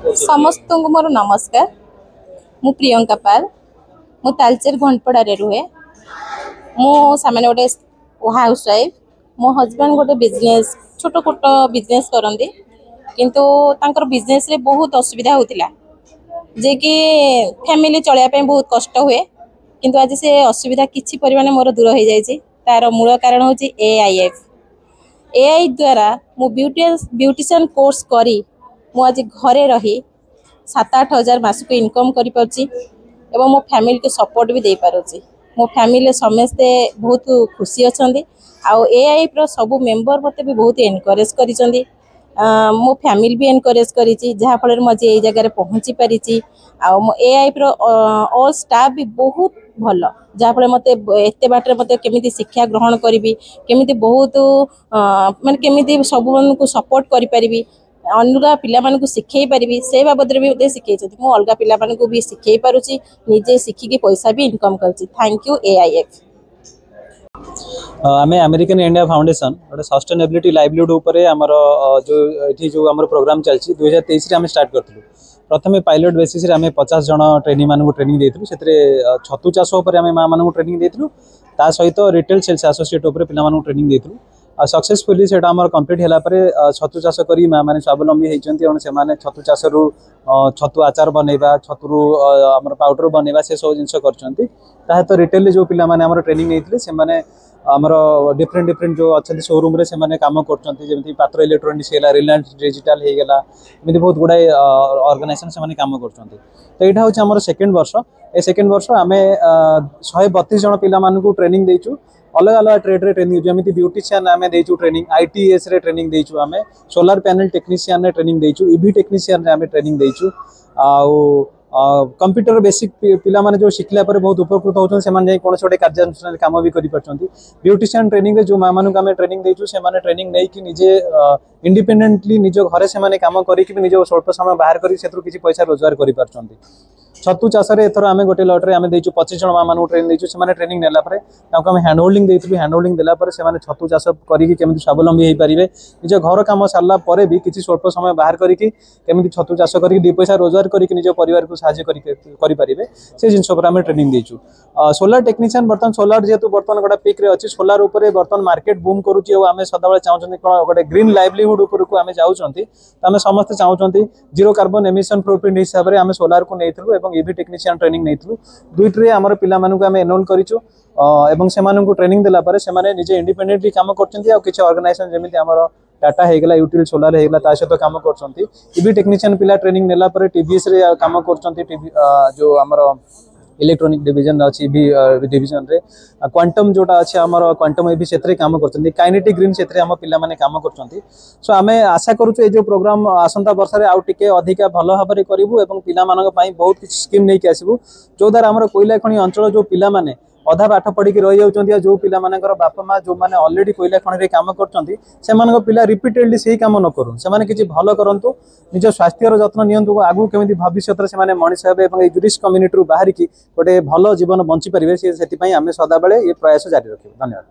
समस्त को मोर नमस्कार। मु प्रियंका पाल मु तालचेर घंटपड़ा रुहे। मु सामान्य गोटे हाउस वाइफ। मो हजबैंड गोटे बिजनेस छोट छोट बिजनेस करती किंतु तांकर बिजनेस रे बहुत असुविधा होतिला जे कि फैमिली चलैया बहुत कष्ट हुए किंतु आज से असुविधा किछि परिमाण मोर दूर हो जाइए। तार मूल कारण हूँ AIF। AI द्वारा मु ब्यूटिशियन कोर्स करी मु आज घरे रही 7-8 हजार मासक इनकम करि पारछि एवं मो फैमिली को सपोर्ट भी दे पारुछि। मो फैमिली समस्ते बहुत खुशी अछंदी। आउ AI प्रो सब मेंबर मते भी बहुत एनकरेज करिसंदी। मो फैमिली भी एनकरेज करिछि जहा फल मु आज ए जगह रे पहुंची परिछि। आउ मो AI प्रो ऑल स्टाफ भी बहुत भल जहा फल मते एते बाटरे मते केमिति शिक्षा ग्रहण करिवि केमिति बहुत माने केमिति सब मन को सपोर्ट करि परिबि अनुरा पिला मान को शिखई पारि से बाबद भी मत शिखई मु अलग पिला मान को भी शिखई पारुछि निजे शिखिकी पैसा भी इनकम करछि। Thank you AIF। आमे अमेरिकन इंडिया फाउंडेशन गोटे सस्टेनेबिलिटी लाइवलीहुड उपरे हमर जो एठी जो हमर प्रोग्राम चलछि 2023 रे हम स्टार्ट करथलु। प्रथमे पायलट बेसिस रे हमें 50 जन ट्रेनिंग मान को ट्रेनिंग देथलु। सेतरे छतु चाष उपरे हमें मां मान को ट्रेनिंग देथलु। ता सहित रिटेल सेल्स एसोसिएट उपरे पिला मान को ट्रेनिंग देथलु। सक्सेसफुली सेटा हमर कंप्लीट होला परे छतु चाष करी मां माने स्वावलंबी हेचंती और से माने छतु चाष रु छतु आचार बनेबा छतु हमर पाउडर बनेबा से सब जिंस करचंती। ताहे तो रिटेल जो पिला माने हमर ट्रेनिंग नेइतले से माने हमर डिफरेंट डिफरेंट जो अच्छा शोरूम रे से माने काम करचंती जेमति पात्र इलेक्ट्रोनिक्स हेला रिलायंस डिजिटल हे गेला एमति बहुत गुडा ऑर्गेनाइजेशन से माने काम करचंती। तो एटा होछ हमर सेकंड वर्ष। ए सेकंड वर्ष हमें 132 जन पिला मान को ट्रेनिंग देइचु। अलग अलग ट्रेड रे ट्रेनिंग जमिति ब्यूटिशियन आमे देइचु ट्रेनिंग ITS रे ट्रेनिंग देइचु आमे सोलर पैनल टेक्नीशियन रे ट्रेनिंग देइचु EV टेक्नीशियन रे आमे ट्रेनिंग देइचु। आउ कंप्यूटर बेसिक पिला माने जो शिखला पर बहुत उपकृत होछन से माने कोन छोटे कार्यानुष्ठान काम भी करि परछंती। ब्यूटिशियन ट्रेनिंग रे जो मां मानु आमे ट्रेनिंग देइचु से माने ट्रेनिंग नै कि निजे इंडिपेंडेंटली निजो घरे से माने काम करि कि निजो स्वल्प समय बाहर करि सेतरु किछि पैसा रोजगार करि परछंती। छतु चाष रे एथर आमे गोटे लॉट रे आमे देइचु 25 जन मां मानु ट्रेनिंग देइचु। से माने ट्रेनिंग नेला परे ताको आमे हैंड होल्डिंग देइथलु। हैंड होल्डिंग देला परे से माने छतु चाष करि कि केमिति स्वावलंबी हेइ परिबे निजो घर काम सारला परे भी किछि स्वल्प समय बाहर करि कि केमिति छतु चाष करि दि पैसा रोजगार करि कि निजो परिवार को सहायता करि परिबे से जिंस पर आमे ट्रेनिंग देइचु। सोलर टेक्नीशियन बर्तन सोलर जेतु बर्तन गोटा पिक रे अछि सोलर ऊपर बर्तन मार्केट बूम करूची और आमे सदाबळे चाहउछन्ती कोन गोटे ग्रीन लाइवलीहुड ऊपर को आमे जाउछन्ती। त आमे समस्त चाहउछन्ती जीरो कार्बन एमिशन फुटप्रिंट हिसाब रे आमे सोलर को नेइथलु एवं EV टेक्नीशियन ट्रेनिंग नेइथलु। दुइटरे हमर पिला मानु को आमे एनरोल करिचु एवं से मानु को ट्रेनिंग देला पारे से माने निजे इंडिपेंडेंटली काम करचन्ती आ किछि ऑर्गेनाइजेशन जेमिति हमर टाटा हेगला यूटिल सोलर हेगला ता सहित काम करचन्ती। EV टेक्नीशियन पिला ट्रेनिंग नेला पारे TVS रे काम करचन्ती। टीवी जो हमर इलेक्ट्रॉनिक डिवीजन अछि EV डिवीजन रे क्वांटम जोटा अछि हमर क्वांटम EV सेतरे काम करचन्ती। काइनेटिक ग्रीन सेतरे हम पिला माने काम करचन्ती। सो आमे आशा करूछु ए जो प्रोग्राम आसंता वर्ष रे आउ टिके अधिका भलो भाबरे करिवु एवं पिला मानक पई बहुत किछ स्कीम नै के आसीबु जो द्वारा हमर कोइला खणी अंचल जो पिला माने अधा पाठ पढ़ी रही जाउछन्ती जो पिला मानकर बापा माँ जो माने ऑलरेडी कोइला खणी रे काम करचन्ती से मानक पिला रिपीटेडली सेही काम न करू से माने किछि भलो करंतु निज स्वास्थ्य रो जत्न नियंतु आगु केमिति भविष्यत रे से माने मनुष्य हेबे एवं ए जुडिस कम्युनिटी रु बाहर की गोटे भलो जीवन बंची परिबे से सेति पई आमे सदा बेले ए प्रयास जारी रखिबु। धन्यवाद।